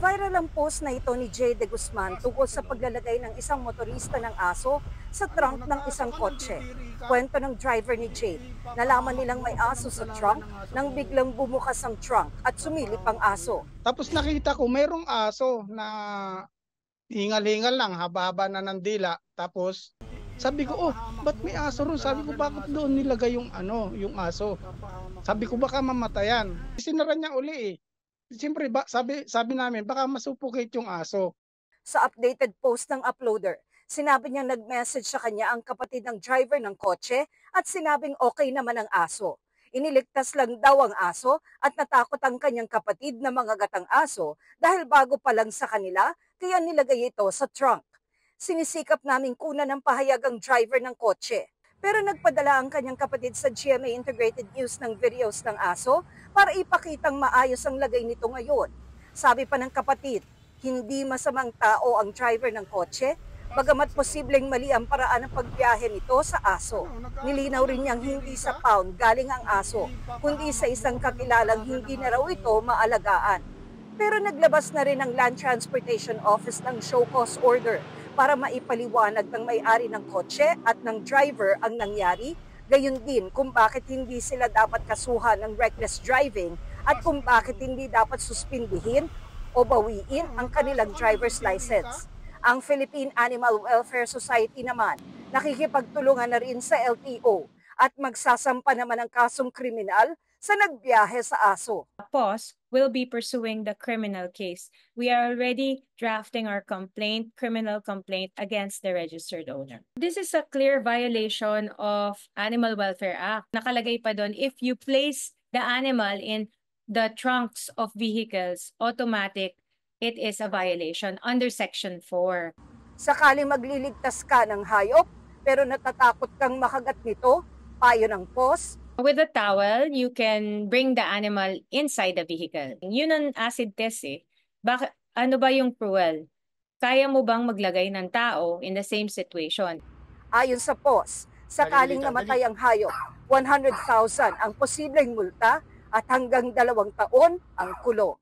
Viral ang post na ito ni Jay De Guzman tungkol sa paglalagay ng isang motorista ng aso sa trunk ng isang kotse. Kwento ng driver ni Jay, nalaman nilang may aso sa trunk nang biglang bumukas ang trunk at sumilip ang aso. Tapos nakita ko merong aso na hingal-hingal lang, haba-haba na ng dila. Tapos sabi ko, "Oh, ba't may aso ron?" Sabi ko, "Bakit doon nilagay yung yung aso?" Sabi ko, "Baka mamatayan." Sinara niya uli eh. Siyempre sabi sabi namin baka ma-suffocate yung aso. Sa updated post ng uploader, sinabi niyang nag-message sa kanya ang kapatid ng driver ng kotse at sinabing okay naman ang aso. Iniligtas lang daw ang aso at natakot ang kanyang kapatid na mga gatang aso dahil bago pa lang sa kanila kaya nilagay ito sa trunk. Sinisikap naming kunan ng pahayag ang driver ng kotse. Pero nagpadala ang kanyang kapatid sa GMA Integrated News ng videos ng aso para ipakitang maayos ang lagay nito ngayon. Sabi pa ng kapatid, hindi masamang tao ang driver ng kotse, bagamat posibleng mali ang paraan ng pagbiyahe nito sa aso. Nilinaw rin niyang hindi sa pound galing ang aso, kundi sa isang kakilalang hindi na raw ito maalagaan. Pero naglabas na rin ang Land Transportation Office ng show cause order para maipaliwanag ng may-ari ng kotse at ng driver ang nangyari, gayon din kung bakit hindi sila dapat kasuhan ng reckless driving at kung bakit hindi dapat suspindihin o bawiin ang kanilang driver's license. Ang Philippine Animal Welfare Society naman nakikipagtulungan na rin sa LTO at magsasampa naman ng kasong kriminal sa nagbiyahe sa aso. POS will be pursuing the criminal case. We are already drafting our criminal complaint against the registered owner. This is a clear violation of Animal Welfare Act. Nakalagay pa doon, if you place the animal in the trunks of vehicles, automatic, it is a violation under Section 4. Sakaling magliligtas ka ng hayop, pero natatakot kang makagat nito, payo ng POS, with a towel, you can bring the animal inside the vehicle. Yun ang acid test eh. Ano ba yung cruel? Kaya mo bang maglagay ng tao in the same situation? Ayon sa POS, sakaling namatay ang hayop, 100,000 ang posibleng multa at hanggang 2 taon ang kulong.